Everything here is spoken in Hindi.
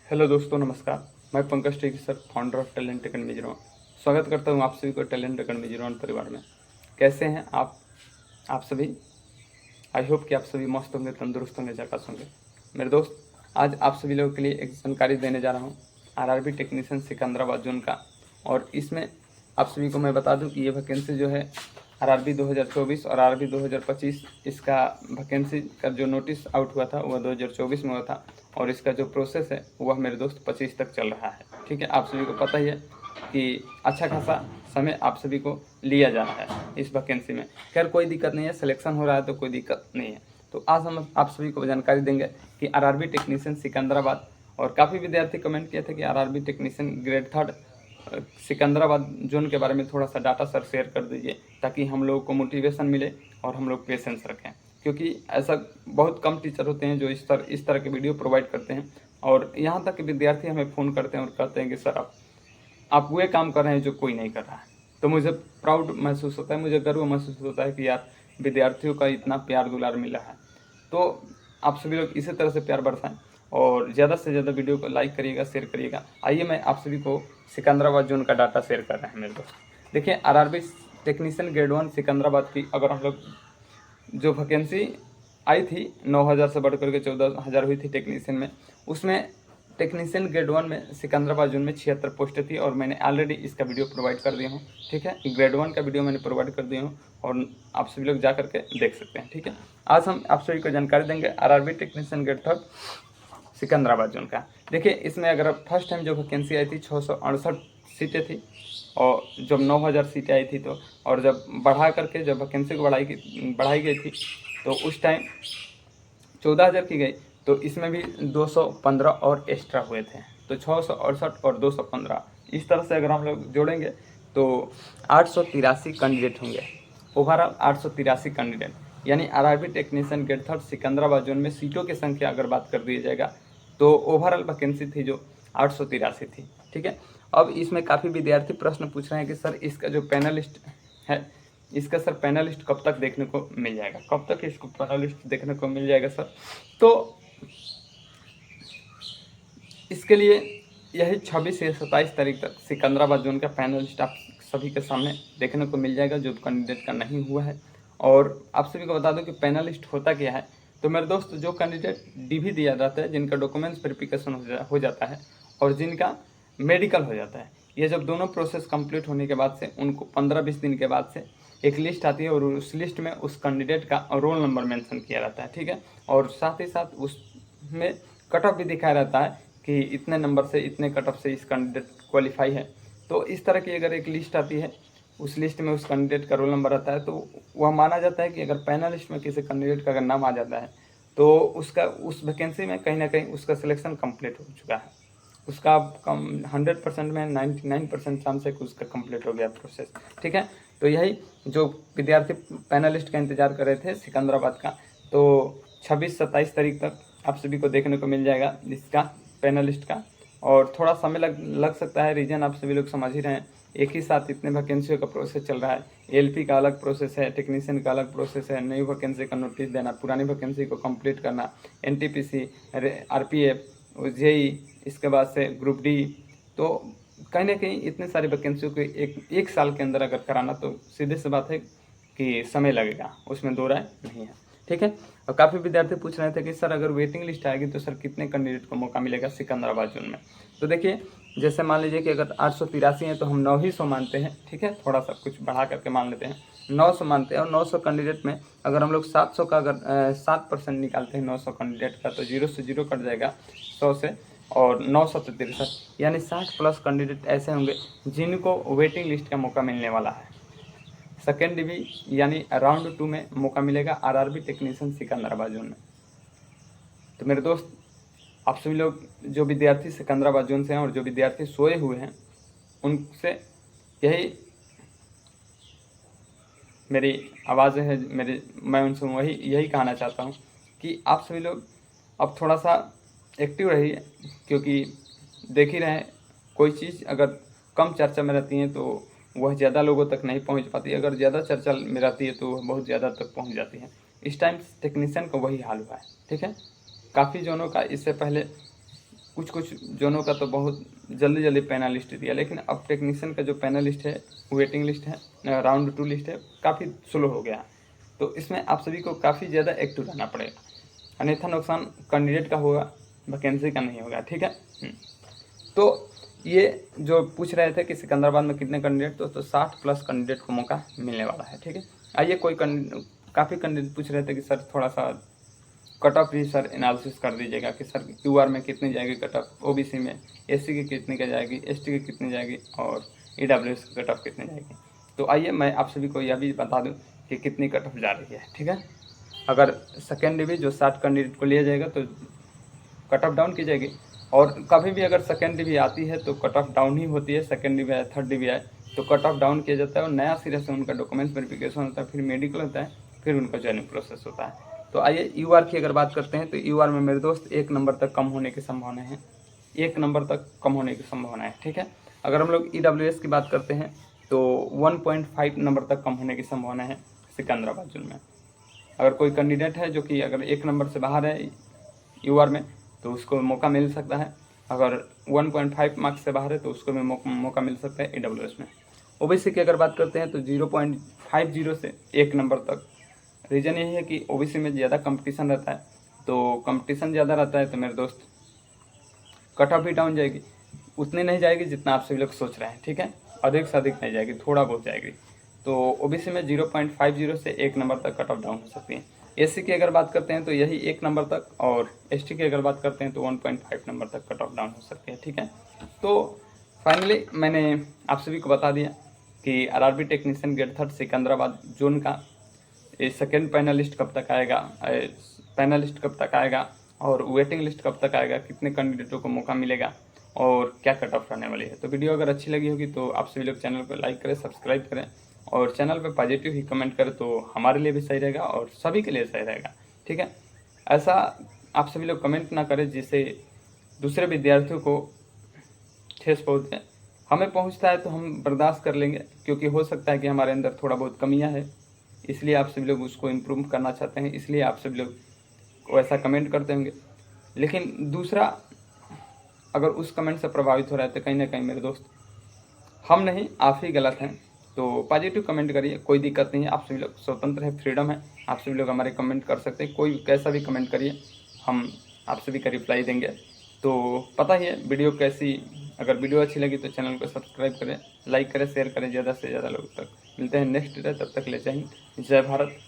हेलो दोस्तों, नमस्कार। मैं पंकज टेकी sir, founder of talent academy zero. स्वागत करता हूं आप सभी को टैलेंट अकेडमी जीरो परिवार में। कैसे हैं आप सभी? आई होप कि आप सभी मस्त होंगे, तंदुरुस्त होंगे, झकास होंगे। मेरे दोस्त, आज आप सभी लोगों के लिए एक जानकारी देने जा रहा हूँ आरआरबी टेक्नीशियन सिकंदराबाद जोन का। और इसमें आप सभी को मैं बता दूं कि ये वैकेंसी जो है आरआरबी 2024 और आरआरबी 2025, इसका वैकेंसी का जो नोटिस आउट हुआ था वह 2024 में हुआ था। और इसका जो प्रोसेस है वह मेरे दोस्त 25 तक चल रहा है। ठीक है, आप सभी को पता ही है कि अच्छा खासा समय आप सभी को लिया जा रहा है इस वैकेंसी में। खैर कोई दिक्कत नहीं है, सिलेक्शन हो रहा है तो कोई दिक्कत नहीं है। तो आज हम आप सभी को जानकारी देंगे कि आरआरबी टेक्नीशियन सिकंदराबाद, और काफ़ी विद्यार्थी कमेंट किए थे कि RRB technician grade 3 Secunderabad zone के बारे में थोड़ा सा डाटा सर शेयर कर दीजिए, ताकि हम लोगों को मोटिवेशन मिले और हम लोग पेशेंस रखें। क्योंकि ऐसा बहुत कम टीचर होते हैं जो इस तरह के वीडियो प्रोवाइड करते हैं। और यहाँ तक कि विद्यार्थी हमें फ़ोन करते हैं और कहते हैं कि सर आप वो काम कर रहे हैं जो कोई नहीं कर रहा है। तो मुझे प्राउड महसूस होता है, मुझे गर्व महसूस होता है कि यार विद्यार्थियों का इतना प्यार दुलार मिला है। तो आप सभी लोग इसी तरह से प्यार बरसाएं और ज़्यादा से ज़्यादा वीडियो को लाइक करिएगा, शेयर करिएगा। आइए मैं आप सभी को सिकंदराबाद जोन का डाटा शेयर कर रहे हैं मेरे दोस्त। देखिए, आरआरबी टेक्नीशियन ग्रेड 1 सिकंदराबाद की अगर हम लोग जो वैकेंसी आई थी 9,000 से बढ़ करके 14,000 हुई थी टेक्नीशियन में, उसमें टेक्नीशियन ग्रेड 1 में सिकंदराबाद जोन में 76 पोस्टें थी। और मैंने ऑलरेडी इसका वीडियो प्रोवाइड कर दिया हूँ। ठीक है, ग्रेड 1 का वीडियो मैंने प्रोवाइड कर दिया हूँ और आप सभी लोग जा करके देख सकते हैं। ठीक है, आज हम आप सभी को जानकारी देंगे RRB technician grade 3 Secunderabad zone का। देखिए, इसमें अगर फर्स्ट टाइम जो वैकेंसी आई थी 668 सीटें थी, और जब 9,000 सीटें आई थी तो, और जब बढ़ा करके जब वैकेंसी को बढ़ाई गई थी तो उस टाइम 14,000 की गई। तो इसमें भी 215 और एक्स्ट्रा हुए थे, तो 668 और 215 इस तरह से अगर हम लोग जोड़ेंगे तो 883 कैंडिडेट होंगे। ओवरऑल 883 कैंडिडेट, यानी RRB technician grade 3 Secunderabad zone में सीटों की संख्या अगर बात कर दी जाएगा तो ओवरऑल वैकेंसी थी जो 883 थी। ठीक है, अब इसमें काफ़ी विद्यार्थी प्रश्न पूछ रहे हैं कि सर इसका जो पैनलिस्ट है, इसका सर पैनलिस्ट कब तक देखने को मिल जाएगा, कब तक इसको पैनलिस्ट देखने को मिल जाएगा सर? तो इसके लिए यही 26 से 27 तारीख तक सिकंदराबाद जोन का पैनलिस्ट आप सभी के सामने देखने को मिल जाएगा, जो कैंडिडेट का नहीं हुआ है। और आप सभी को बता दूं कि पैनलिस्ट होता क्या है। तो मेरे दोस्त, जो कैंडिडेट डीवी दिया जाता है, जिनका डॉक्यूमेंट्स वेरिफिकेशन हो जाता है और जिनका मेडिकल हो जाता है, ये जब दोनों प्रोसेस कंप्लीट होने के बाद से उनको 15-20 दिन के बाद से एक लिस्ट आती है और उस लिस्ट में उस कैंडिडेट का रोल नंबर मेंशन किया रहता है। ठीक है, और साथ ही साथ उसमें कट ऑफ भी दिखाया रहता है कि इतने नंबर से इतने कट ऑफ से इस कैंडिडेट क्वालिफाई है। तो इस तरह की अगर एक लिस्ट आती है, उस लिस्ट में उस कैंडिडेट का रोल नंबर आता है, तो वह माना जाता है कि अगर पैनलिस्ट में किसी कैंडिडेट का अगर नाम आ जाता है तो उसका उस वैकेंसी में कहीं ना कहीं उसका सिलेक्शन कंप्लीट हो चुका है। उसका कम 100% में 99% चांस है कि उसका कंप्लीट हो गया प्रोसेस। ठीक है, तो यही जो विद्यार्थी पैनलिस्ट का इंतजार कर रहे थे सिकंदराबाद का, तो 26-27 तारीख तक आप सभी को देखने को मिल जाएगा इसका पैनलिस्ट का। और थोड़ा समय लग सकता है, रीजन आप सभी लोग समझ ही रहे हैं। एक ही साथ इतने वैकेंसियों का प्रोसेस चल रहा है। एलपी का अलग प्रोसेस है, टेक्नीशियन का अलग प्रोसेस है, नई वैकेंसी का नोटिस देना, पुरानी वैकेंसी को कंप्लीट करना, एनटीपीसी, आरपीएफ, जेई, इसके बाद से ग्रुप डी। तो कहीं ना कहीं इतने सारी वैकेंसियों को एक साल के अंदर अगर कराना तो सीधे सी बात है कि समय लगेगा, उसमें दो राय नहीं है। ठीक है, और काफ़ी विद्यार्थी पूछ रहे थे कि सर अगर वेटिंग लिस्ट आएगी तो सर कितने कैंडिडेट को मौका मिलेगा सिकंदराबाद जोन में? तो देखिए, जैसे मान लीजिए कि अगर 883 हैं तो हम 900 मानते हैं। ठीक है, थोड़ा सा कुछ बढ़ा करके मान लेते हैं, 900 मानते हैं। और 900 कैंडिडेट में अगर हम लोग 700 का अगर 7% निकालते हैं 900 कैंडिडेट का, तो 0 से 0 कट जाएगा 100 से, और 963, यानी 60+ कैंडिडेट ऐसे होंगे जिनको वेटिंग लिस्ट का मौका मिलने वाला है। सेकेंड डिवी यानी राउंड 2 में मौका मिलेगा आरआरबी टेक्नीशियन सिकंदराबाद जोन में। तो मेरे दोस्त, आप सभी लोग जो विद्यार्थी सिकंदराबाद जोन से हैं और जो विद्यार्थी सोए हुए हैं, उनसे यही मेरी आवाज़ है, मैं उनसे यही कहना चाहता हूँ कि आप सभी लोग अब थोड़ा सा एक्टिव रहिए। क्योंकि देख ही रहे हैं, कोई चीज़ अगर कम चर्चा में रहती है तो वह ज़्यादा लोगों तक नहीं पहुंच पाती, अगर ज़्यादा चर्चा में रहती है तो वह बहुत ज़्यादा तक पहुंच जाती है। इस टाइम टेक्नीशियन का वही हाल हुआ है। ठीक है, काफ़ी जोनों का इससे पहले कुछ कुछ जोनों का तो बहुत जल्दी जल्दी पैनल लिस्ट दिया, लेकिन अब टेक्नीशियन का जो पैनल लिस्ट है, वेटिंग लिस्ट है, राउंड 2 लिस्ट है, काफ़ी स्लो हो गया। तो इसमें आप सभी को काफ़ी ज़्यादा एक्टिव रहना पड़ेगा, अन्यथा नुकसान कैंडिडेट का होगा, वैकेंसी का नहीं होगा। ठीक है। तो ये जो पूछ रहे थे कि सिकंदराबाद में कितने कैंडिडेट, तो 60+ कैंडिडेट को मौका मिलने वाला है। ठीक है। आइए, काफ़ी कैंडिडेट पूछ रहे थे कि सर थोड़ा सा कट ऑफ भी सर एनालिसिस कर दीजिएगा कि सर क्यूआर में कितनी जाएगी कट ऑफ, ओबीसी में एससी की कितनी का जाएगी, एसटी की कितनी जाएगी और ईडब्ल्यूएस की कट ऑफ कितनी जाएगी। तो आइए मैं आप सभी को यह भी बता दूं कि कितनी कट ऑफ जा रही है। ठीक है। अगर सेकेंड डिवी जो 60 कैंडिडेट को लिया जाएगा तो कट ऑफ डाउन की जाएगी, और कभी भी अगर सेकेंड डिवी आती है तो कट ऑफ डाउन ही होती है। सेकेंड डिवी आए, थर्ड डिवी आए तो कट ऑफ डाउन किया जाता है और नया सिरे से उनका डॉक्यूमेंट्स वेरिफिकेशन होता है, फिर मेडिकल होता है, फिर उनका ज्वाइनिंग प्रोसेस होता है। तो आइए यूआर की अगर बात करते हैं तो यूआर में मेरे दोस्त 1 नंबर तक कम होने की संभावना है, 1 नंबर तक कम होने की संभावना है। ठीक है। अगर हम लोग ईडब्ल्यूएस की बात करते हैं तो 1.5 नंबर तक कम होने की संभावना है सिकंदराबाद जोन में। अगर कोई कैंडिडेट है जो कि अगर 1 नंबर से बाहर है यूआर में तो उसको मौका मिल सकता है, अगर 1.5 मार्क्स से बाहर है तो उसको भी मौका मिल सकता है ईडब्ल्यूएस में। ओबीसी की अगर बात करते हैं तो 0.50 से 1 नंबर तक। रीज़न यही है कि ओबीसी में ज़्यादा कंपटीशन रहता है, तो कंपटीशन ज़्यादा रहता है तो मेरे दोस्त कट ऑफ भी डाउन जाएगी, उतनी नहीं जाएगी जितना आप सभी लोग सोच रहे हैं। ठीक है। अधिक से अधिक नहीं जाएगी, थोड़ा बहुत जाएगी। तो ओबीसी में 0.50 से 1 नंबर तक कट ऑफ डाउन हो सकती है। एससी की अगर बात करते हैं तो यही 1 नंबर तक, और एसटी की अगर बात करते हैं तो 1.5 नंबर तक कट ऑफ डाउन हो सकती है। ठीक है। तो फाइनली मैंने आप सभी को बता दिया कि RRB technician grade 3 Secunderabad zone का सेकेंड पैनल लिस्ट कब तक आएगा, पैनल लिस्ट कब तक आएगा और वेटिंग लिस्ट कब तक आएगा, कितने कैंडिडेटों को मौका मिलेगा और क्या कट ऑफ रहने वाली है। तो वीडियो अगर अच्छी लगी होगी तो आप सभी लोग चैनल को लाइक करें, सब्सक्राइब करें और चैनल पे पॉजिटिव ही कमेंट करें तो हमारे लिए भी सही रहेगा और सभी के लिए सही रहेगा। ठीक है। ऐसा आप सभी लोग कमेंट ना करें जिससे दूसरे विद्यार्थियों को ठेस पहुँचे। हमें पहुँचता है तो हम बर्दाश्त कर लेंगे, क्योंकि हो सकता है कि हमारे अंदर थोड़ा बहुत कमियाँ है, इसलिए आप सभी लोग उसको इम्प्रूव करना चाहते हैं, इसलिए आप सभी लोग वैसा कमेंट करते होंगे। लेकिन दूसरा अगर उस कमेंट से प्रभावित हो रहा है तो कहीं ना कहीं मेरे दोस्त हम नहीं, आप ही गलत हैं। तो पॉजिटिव कमेंट करिए, कोई दिक्कत नहीं है, आप सभी लोग स्वतंत्र है, फ्रीडम है, आप सभी लोग हमारे कमेंट कर सकते हैं, कोई कैसा भी कमेंट करिए, हम आप सभी का रिप्लाई देंगे। तो पता ही है वीडियो कैसी, अगर वीडियो अच्छी लगी तो चैनल को सब्सक्राइब करें, लाइक करें, शेयर करें ज़्यादा से ज़्यादा लोगों तक। मिलते हैं नेक्स्ट डे, तब तक ले जय हिंद, जय भारत।